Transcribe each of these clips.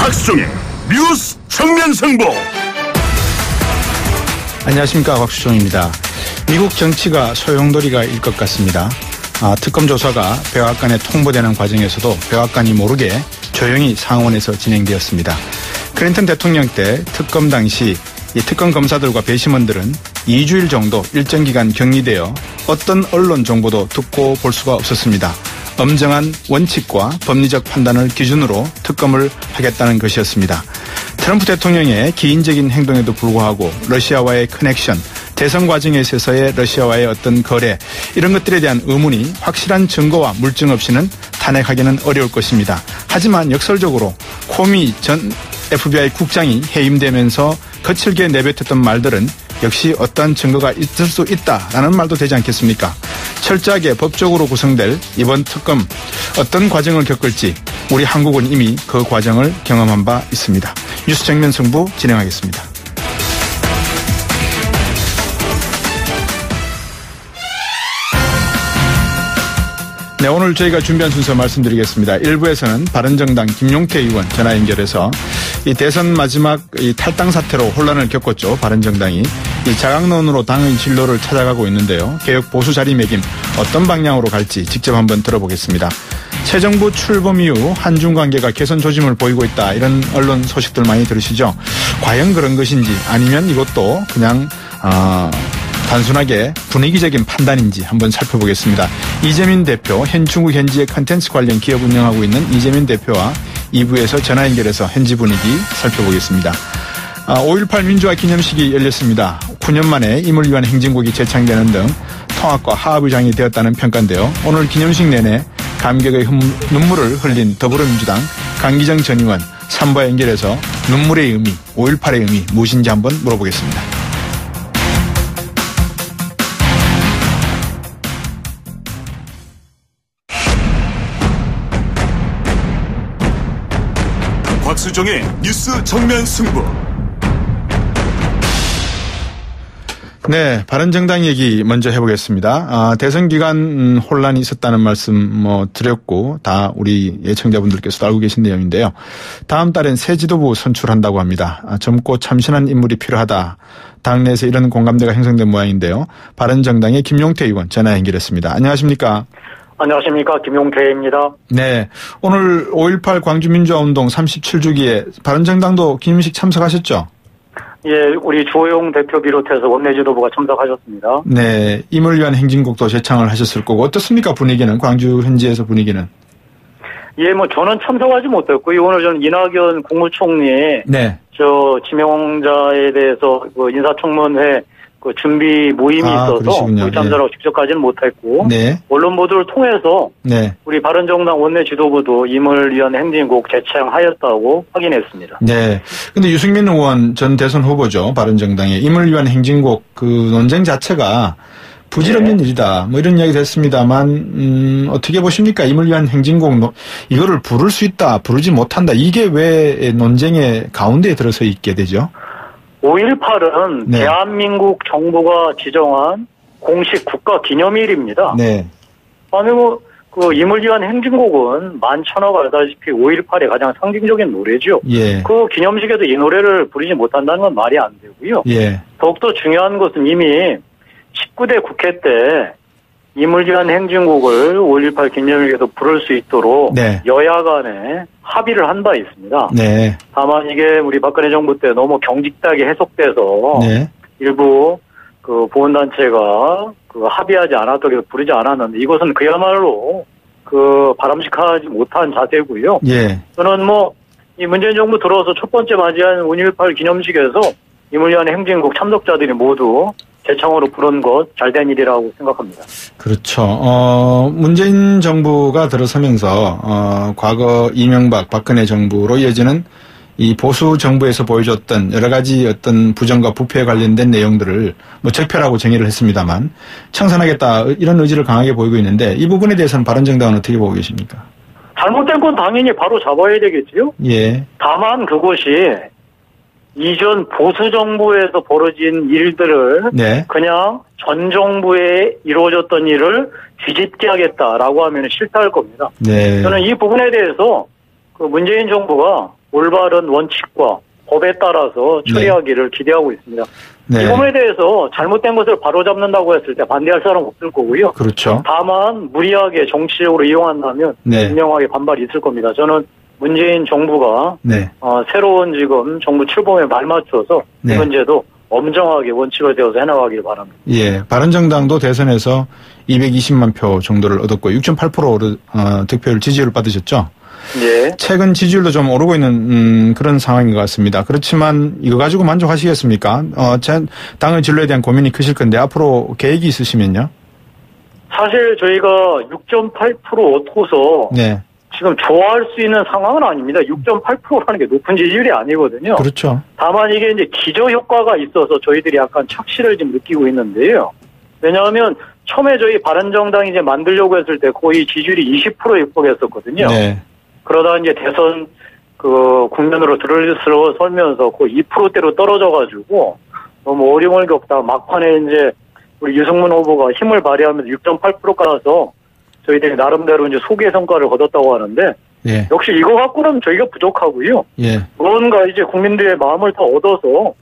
박수종의 뉴스 정면승부. 안녕하십니까, 박수종입니다. 미국 정치가 소용돌이가일 것 같습니다. 특검 조사가 백악관에 통보되는 과정에서도 백악관이 모르게 조용히 상원에서 진행되었습니다. 클린턴 대통령 때 특검 당시 이 특검 검사들과 배심원들은 2주일 정도 일정 기간 격리되어 어떤 언론 정보도 듣고 볼 수가 없었습니다. 엄정한 원칙과 법리적 판단을 기준으로 특검을 하겠다는 것이었습니다. 트럼프 대통령의 기인적인 행동에도 불구하고 러시아와의 커넥션, 대선 과정에 있어서의 러시아와의 어떤 거래, 이런 것들에 대한 의문이 확실한 증거와 물증 없이는 탄핵하기는 어려울 것입니다. 하지만 역설적으로 코미 전 FBI 국장이 해임되면서 거칠게 내뱉었던 말들은 역시 어떠한 증거가 있을 수 있다라는 말도 되지 않겠습니까? 철저하게 법적으로 구성될 이번 특검 어떤 과정을 겪을지 우리 한국은 이미 그 과정을 경험한 바 있습니다. 뉴스 정면 승부 진행하겠습니다. 네, 오늘 저희가 준비한 순서 말씀드리겠습니다. 1부에서는 바른정당 김용태 의원 전화 연결해서 이 대선 마지막 이 탈당 사태로 혼란을 겪었죠. 바른정당이 이 자강론으로 당의 진로를 찾아가고 있는데요. 개혁 보수 자리매김 어떤 방향으로 갈지 직접 한번 들어보겠습니다. 새 정부 출범 이후 한중 관계가 개선 조짐을 보이고 있다, 이런 언론 소식들 많이 들으시죠. 과연 그런 것인지 아니면 이것도 그냥 단순하게 분위기적인 판단인지 한번 살펴보겠습니다. 이재민 대표, 현충국 현지의 컨텐츠 관련 기업 운영하고 있는 이재민 대표와 2부에서 전화 연결해서 현지 분위기 살펴보겠습니다. 5.18 민주화 기념식이 열렸습니다. 9년 만에 임을 위한 행진곡이 재창되는 등 통합과 화합의장이 되었다는 평가인데요. 오늘 기념식 내내 감격의 눈물을 흘린 더불어민주당 강기정 전 의원 3부와 연결해서 눈물의 의미, 5.18의 의미 무엇인지 한번 물어보겠습니다. 박수종의 뉴스 정면 승부. 네, 바른정당 얘기 먼저 해보겠습니다. 대선 기간 혼란이 있었다는 말씀 드렸고 다 우리 예청자분들께서도 알고 계신 내용인데요. 다음 달엔 새 지도부 선출한다고 합니다. 젊고 참신한 인물이 필요하다. 당내에서 이런 공감대가 형성된 모양인데요. 바른정당의 김용태 의원 전화 연결했습니다. 안녕하십니까? 안녕하십니까. 김용태입니다. 네. 오늘 5.18 광주민주화운동 37주기에 바른정당도 기념식 참석하셨죠? 예, 우리 주호영 대표 비롯해서 원내 지도부가 참석하셨습니다. 네. 임을 위한 행진곡도 제창을 하셨을 거고 어떻습니까? 분위기는, 광주 현지에서 분위기는? 예, 저는 참석하지 못했고요. 오늘 저는 이낙연 국무총리 네. 지명자에 대해서 인사청문회 준비 모임이 있어서 참석하고 직접 가지는 못했고, 네. 언론 보도를 통해서 네. 우리 바른정당 원내 지도부도 임을 위한 행진곡 제창하였다고 확인했습니다. 네. 근데 유승민 의원 전 대선 후보죠. 바른정당의 임을 위한 행진곡 논쟁 자체가 부질없는 일이다. 이런 이야기도 했습니다만, 어떻게 보십니까? 임을 위한 행진곡, 이거를 부를 수 있다, 부르지 못한다. 이게 왜 논쟁의 가운데에 들어서 있게 되죠? 5.18은 네. 대한민국 정부가 지정한 공식 국가 기념일입니다. 네. 아니, 임을 위한 행진곡은 만천하가 알다시피 5.18의 가장 상징적인 노래죠. 예. 그 기념식에도 이 노래를 부르지 못한다는 건 말이 안 되고요. 예. 더욱더 중요한 것은 이미 19대 국회 때 임을 위한 행진곡을 5.18 기념일에도 부를 수 있도록 네. 여야 간에 합의를 한 바 있습니다. 네. 다만 이게 우리 박근혜 정부 때 너무 경직되게 해석돼서 네. 일부 보훈단체가 합의하지 않았다고 부르지 않았는데 이것은 그야말로 바람직하지 못한 자세고요. 예. 저는 이 문재인 정부 들어서 첫 번째 맞이한 5.18 기념식에서 임을 위한 행진곡 참석자들이 모두 제청으로 부른 것 잘된 일이라고 생각합니다. 그렇죠. 문재인 정부가 들어서면서 과거 이명박 박근혜 정부로 이어지는 이 보수 정부에서 보여줬던 여러 가지 어떤 부정과 부패에 관련된 내용들을 적폐라고 정의를 했습니다만 청산하겠다 이런 의지를 강하게 보이고 있는데 이 부분에 대해서는 바른정당은 어떻게 보고 계십니까? 잘못된 건 당연히 바로 잡아야 되겠지요. 예. 다만 그것이 이전 보수 정부에서 벌어진 일들을 네. 그냥 전 정부에 이루어졌던 일을 뒤집게 하겠다라고 하면 싫다 할 겁니다. 네. 저는 이 부분에 대해서 그 문재인 정부가 올바른 원칙과 법에 따라서 처리하기를 기대하고 있습니다. 이 부분에 대해서 잘못된 것을 바로잡는다고 했을 때 반대할 사람 없을 거고요. 그렇죠. 다만 무리하게 정치적으로 이용한다면 분명하게 반발이 있을 겁니다. 저는 문재인 정부가 새로운 지금 정부 출범에 말맞춰서 이 문제도 엄정하게 원칙을 세워서 해나가길 바랍니다. 예, 바른정당도 대선에서 220만 표 정도를 얻었고 6.8% 득표율 지지율을 받으셨죠? 예. 최근 지지율도 좀 오르고 있는 그런 상황인 것 같습니다. 그렇지만 이거 가지고 만족하시겠습니까? 당의 진로에 대한 고민이 크실 건데 앞으로 계획이 있으시면요? 사실 저희가 6.8% 얻고서 지금 좋아할 수 있는 상황은 아닙니다. 6.8%라는 게 높은 지지율이 아니거든요. 그렇죠. 다만 이게 이제 기저효과가 있어서 저희들이 약간 착시를 지금 느끼고 있는데요. 왜냐하면 처음에 저희 바른정당이 이제 만들려고 했을 때 거의 지지율이 20%에 육박했었거든요. 그러다 이제 대선 국면으로 들어설면서 거의 2%대로 떨어져가지고 너무 어려움을 겪다 막판에 이제 우리 유승문 후보가 힘을 발휘하면서 6.8%까지 저희들이 나름대로 이제 소개 성과를 거뒀다고 하는데 역시 이거 갖고는 저희가 부족하고요. 뭔가 이제 국민들의 마음을 더 얻어서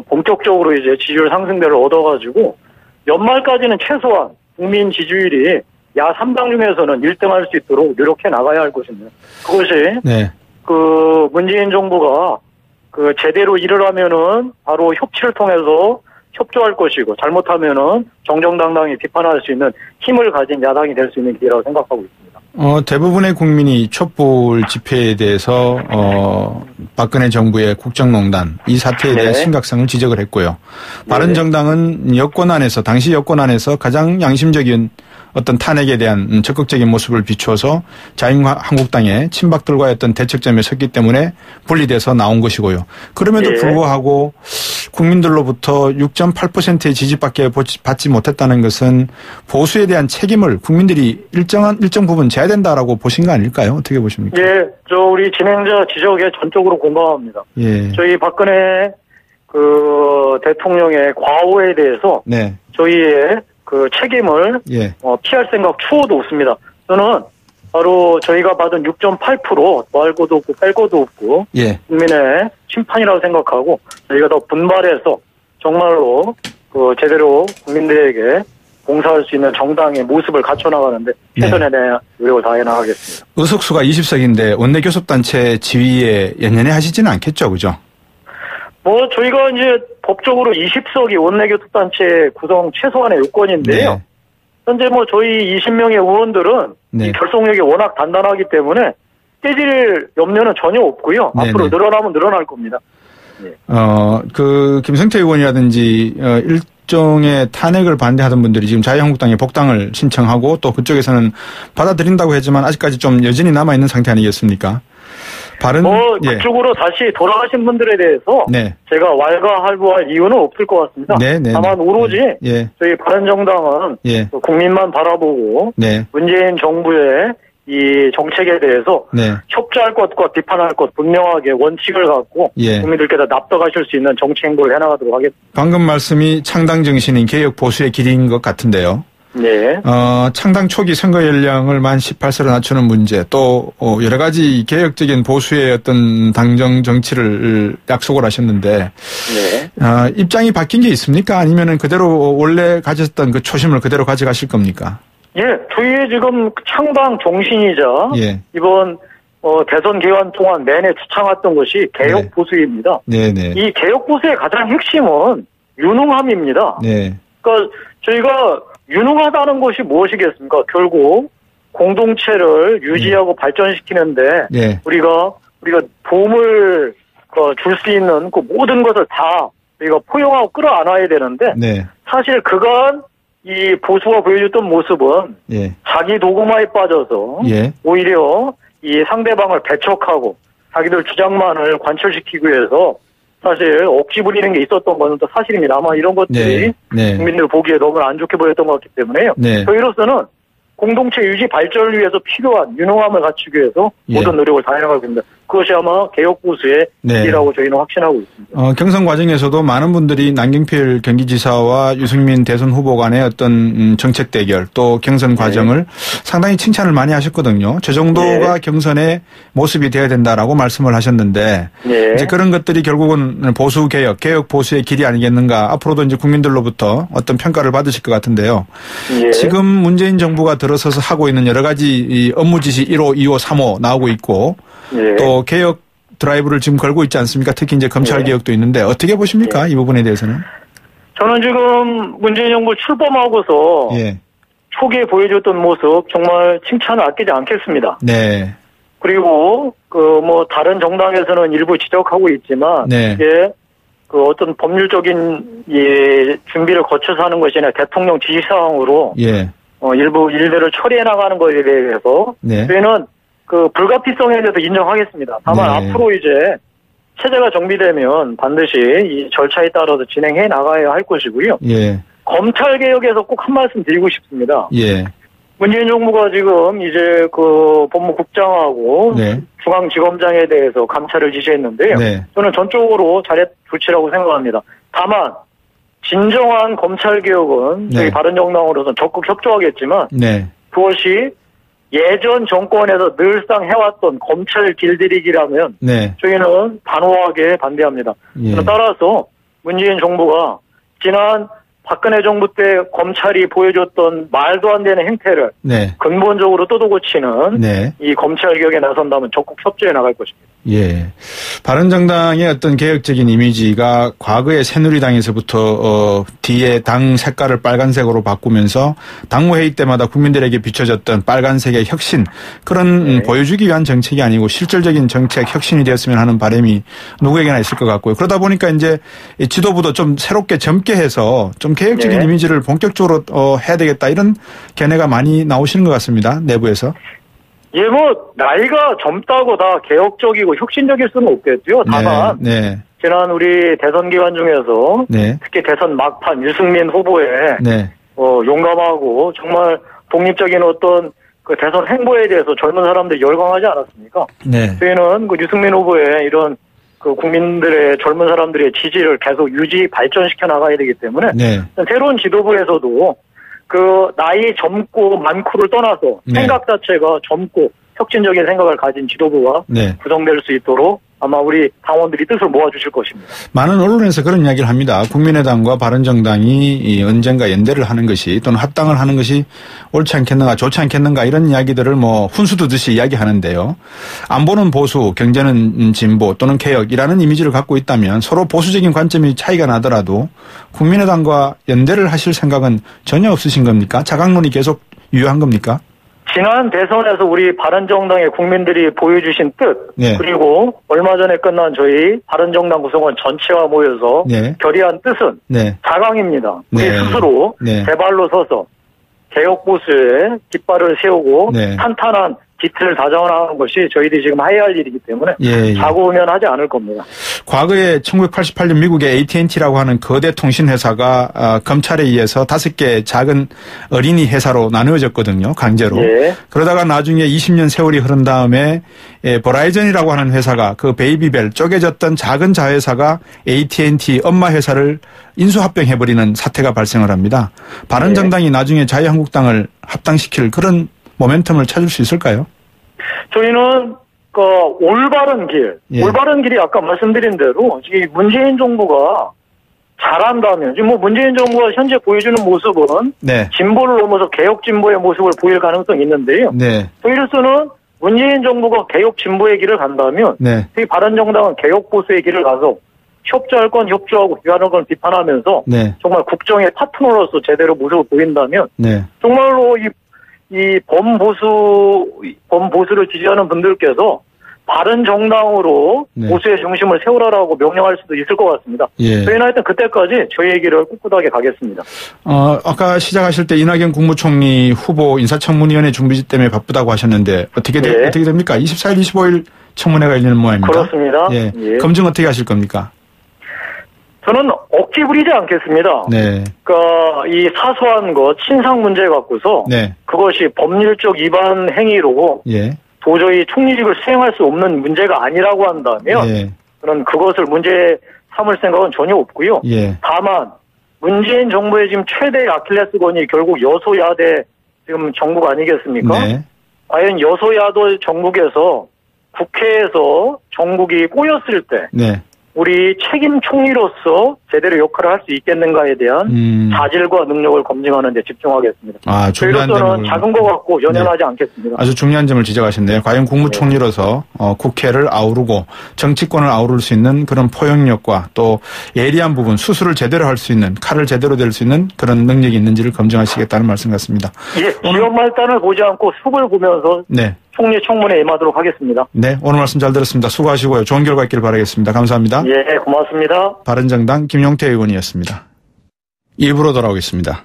본격적으로 이제 지지율 상승세를 얻어가지고 연말까지는 최소한 국민 지지율이 야 3당 중에서는 1등할 수 있도록 노력해 나가야 할 것입니다. 그것이 그 문재인 정부가 그 제대로 일을 하면은 바로 협치를 통해서 협조할 것이고 잘못하면은 정정당당히 비판할 수 있는 힘을 가진 야당이 될 수 있는 기회라고 생각하고 있습니다. 대부분의 국민이 촛불 집회에 대해서 박근혜 정부의 국정농단 이 사태에 대한 심각성을 지적을 했고요. 바른정당은 여권 안에서 당시 여권 안에서 가장 양심적인 어떤 탄핵에 대한 적극적인 모습을 비추어서 자유한국당의 친박들과의 어떤 대척점에 섰기 때문에 분리돼서 나온 것이고요. 그럼에도 불구하고 국민들로부터 6.8%의 지지밖에 받지 못했다는 것은 보수에 대한 책임을 국민들이 일정 부분 져야 된다라고 보신 거 아닐까요? 어떻게 보십니까? 예, 우리 진행자 지적에 전적으로 공감합니다. 저희 박근혜 대통령의 과오에 대해서 저희의 그 책임을 피할 생각 추호도 없습니다. 저는 바로 저희가 받은 6.8% 더할 것도 없고 뺄 것도 없고 국민의 심판이라고 생각하고 저희가 더 분발해서 정말로 제대로 국민들에게 봉사할 수 있는 정당의 모습을 갖춰나가는데 최선의 노력을 다해 나가겠습니다. 의석수가 20석인데 원내교섭단체 지위에 연연해 하시지는 않겠죠, 그죠? 저희가 이제 법적으로 20석이 원내교섭단체 구성 최소한의 요건인데요. 현재 저희 20명의 의원들은 이 결속력이 워낙 단단하기 때문에 깨질 염려는 전혀 없고요. 앞으로 늘어나면 늘어날 겁니다. 김성태 의원이라든지 일종의 탄핵을 반대하던 분들이 지금 자유한국당에 복당을 신청하고 또 그쪽에서는 받아들인다고 했지만 아직까지 좀 여전히 남아있는 상태 아니겠습니까? 그쪽으로 다시 돌아가신 분들에 대해서 제가 왈가왈부할 이유는 없을 것 같습니다. 다만 오로지 저희 바른정당은 국민만 바라보고 문재인 정부의 이 정책에 대해서 협조할 것과 비판할 것 분명하게 원칙을 갖고 국민들께서 납득하실 수 있는 정치 행보를 해나가도록 하겠습니다. 방금 말씀이 창당 정신인 개혁 보수의 길인 것 같은데요. 창당 초기 선거 연령을 만 18세로 낮추는 문제, 또 여러 가지 개혁적인 보수의 어떤 당정 정치를 약속을 하셨는데 입장이 바뀐 게 있습니까? 아니면은 그대로 원래 가졌던 그 초심을 그대로 가져가실 겁니까? 저희의 지금 창당 정신이자 이번 대선 기간 동안 내내 주창했던 것이 개혁 보수입니다. 이 개혁 보수의 가장 핵심은 유능함입니다. 그러니까 저희가 유능하다는 것이 무엇이겠습니까? 결국 공동체를 유지하고 발전시키는데 우리가 도움을 줄 수 있는 그 모든 것을 다 우리가 포용하고 끌어안아야 되는데 사실 그간 이 보수가 보여줬던 모습은 자기 도구마에 빠져서 오히려 이 상대방을 배척하고 자기들 주장만을 관철시키기 위해서 사실 억지 부리는 게 있었던 것은 또 사실입니다. 아마 이런 것들이 국민들 보기에 너무 안 좋게 보였던 것 같기 때문에요. 저희로서는 공동체 유지 발전을 위해서 필요한 유능함을 갖추기 위해서 모든 노력을 다해나가고 있습니다. 그것이 아마 개혁 보수의 길이라고 저희는 확신하고 있습니다. 경선 과정에서도 많은 분들이 남경필 경기지사와 유승민 대선 후보 간의 어떤 정책 대결 또 경선 과정을 상당히 칭찬을 많이 하셨거든요. 저 정도가 경선의 모습이 되어야 된다라고 말씀을 하셨는데 이제 그런 것들이 결국은 보수 개혁 보수의 길이 아니겠는가. 앞으로도 이제 국민들로부터 어떤 평가를 받으실 것 같은데요. 지금 문재인 정부가 들어서서 하고 있는 여러 가지 이 업무 지시 1호, 2호, 3호 나오고 있고 또 개혁 드라이브를 지금 걸고 있지 않습니까? 특히 이제 검찰 개혁도 있는데 어떻게 보십니까? 이 부분에 대해서는? 저는 지금 문재인 정부 출범하고서 초기에 보여줬던 모습 정말 칭찬을 아끼지 않겠습니다. 네. 그리고 다른 정당에서는 일부 지적하고 있지만 이게 어떤 법률적인 준비를 거쳐서 하는 것이 아니라 대통령 지시사항으로 일부 일들을 처리해 나가는 것에 대해서 저희는 불가피성에 대해서 인정하겠습니다. 다만 앞으로 이제 체제가 정비되면 반드시 이 절차에 따라서 진행해 나가야 할 것이고요. 검찰 개혁에서 꼭 한 말씀 드리고 싶습니다. 문재인 정부가 지금 이제 법무국장하고 중앙지검장에 대해서 감찰을 지시했는데요. 저는 전적으로 좋지라고 생각합니다. 다만 진정한 검찰 개혁은 저희 바른정당으로서는 적극 협조하겠지만 그것이 예전 정권에서 늘상 해왔던 검찰 길들이기라면 저희는 단호하게 반대합니다. 따라서 문재인 정부가 지난 박근혜 정부 때 검찰이 보여줬던 말도 안 되는 행태를 근본적으로 뜯어고치는 이 검찰 개혁에 나선다면 적극 협조해 나갈 것입니다. 바른정당의 어떤 개혁적인 이미지가 과거에 새누리당에서부터 뒤에 당 색깔을 빨간색으로 바꾸면서 당무회의 때마다 국민들에게 비춰졌던 빨간색의 혁신 그런 보여주기 위한 정책이 아니고 실질적인 정책 혁신이 되었으면 하는 바람이 누구에게나 있을 것 같고요. 그러다 보니까 이제 지도부도 좀 새롭게 젊게 해서 좀 개혁적인 이미지를 본격적으로 해야 되겠다 이런 견해가 많이 나오시는 것 같습니다. 내부에서. 나이가 젊다고 다 개혁적이고 혁신적일 수는 없겠죠. 다만 지난 우리 대선 기간 중에서 특히 대선 막판 유승민 후보의 용감하고 정말 독립적인 어떤 대선 행보에 대해서 젊은 사람들이 열광하지 않았습니까? 저희는 유승민 후보의 이런 국민들의 젊은 사람들의 지지를 계속 발전시켜 나가야 되기 때문에 새로운 지도부에서도 나이 젊고 많고를 떠나서 생각 자체가 젊고 혁신적인 생각을 가진 지도부가 구성될 수 있도록 아마 우리 당원들이 뜻을 모아주실 것입니다. 많은 언론에서 그런 이야기를 합니다. 국민의당과 바른정당이 언젠가 연대를 하는 것이 또는 합당을 하는 것이 옳지 않겠는가 좋지 않겠는가 이런 이야기들을 훈수 두듯이 이야기하는데요. 안보는 보수, 경제는 진보 또는 개혁이라는 이미지를 갖고 있다면 서로 보수적인 관점이 차이가 나더라도 국민의당과 연대를 하실 생각은 전혀 없으신 겁니까? 자강론이 계속 유효한 겁니까? 지난 대선에서 우리 바른정당의 국민들이 보여주신 뜻 그리고 얼마 전에 끝난 저희 바른정당 구성원 전체가 모여서 결의한 뜻은 자강입니다. 우리 스스로 제발로 서서 개혁 보수의 깃발을 세우고 탄탄한 기틀을 다져나가는 것이 저희들이 지금 해야 할 일이기 때문에 자고우면하지 않을 겁니다. 과거에 1988년 미국의 AT&T라고 하는 거대 통신회사가 검찰에 의해서 5개 작은 어린이 회사로 나누어졌거든요. 강제로. 그러다가 나중에 20년 세월이 흐른 다음에 버라이전이라고 하는 회사가 베이비벨 쪼개졌던 작은 자회사가 AT&T 엄마 회사를 인수합병해버리는 사태가 발생을 합니다. 바른정당이 나중에 자유한국당을 합당시킬 그런 모멘텀을 찾을 수 있을까요? 저희는 올바른 올바른 길이 아까 말씀드린 대로 지금 문재인 정부가 잘한다면 지금 문재인 정부가 현재 보여주는 모습은 진보를 넘어서 개혁 진보의 모습을 보일 가능성이 있는데요. 저희로서는 문재인 정부가 개혁 진보의 길을 간다면 저희 바른정당은 개혁 보수의 길을 가서 협조할 건 협조하고 비판할 건 비판하면서 정말 국정의 파트너로서 제대로 모습을 보인다면 정말로 이 범보수를 지지하는 분들께서 바른 정당으로 보수의 중심을 세우라라고 명령할 수도 있을 것 같습니다. 저희는 하여튼 그때까지 저희의 길을 꿋꿋하게 가겠습니다. 아까 시작하실 때 이낙연 국무총리 후보 인사청문위원회 준비 때문에 바쁘다고 하셨는데 어떻게 됩니까? 24일, 25일 청문회가 열리는 모양입니다. 그렇습니다. 검증 어떻게 하실 겁니까? 저는 억지 부리지 않겠습니다. 이 사소한 것, 친상 문제 갖고서 그것이 법률적 위반 행위로 도저히 총리직을 수행할 수 없는 문제가 아니라고 한다면 예. 저는 그것을 문제 삼을 생각은 전혀 없고요. 예. 다만 문재인 정부의 지금 최대 아킬레스건이 결국 여소야대 지금 정국 아니겠습니까? 네. 과연 여소야도 정국에서 국회에서 정국이 꼬였을 때 네. 우리 책임 총리로서 제대로 역할을 할 수 있겠는가에 대한 자질과 능력을 검증하는 데 집중하겠습니다. 저희로서는 작은 것 같고 연연하지 네. 않겠습니다. 아주 중요한 점을 지적하셨네요. 과연 국무총리로서 국회를 아우르고 정치권을 아우를 수 있는 그런 포용력과 또 예리한 부분, 수술을 제대로 할 수 있는, 칼을 제대로 댈 수 있는 그런 능력이 있는지를 검증하시겠다는 말씀 같습니다. 예, 지역 말단을 보지 않고 숙을 보면서 네. 총리 청문회에 임하도록 하겠습니다. 네, 오늘 말씀 잘 들었습니다. 수고하시고요. 좋은 결과 있기를 바라겠습니다. 감사합니다. 예, 고맙습니다. 바른정당 김용태 의원이었습니다. 1부로 돌아오겠습니다.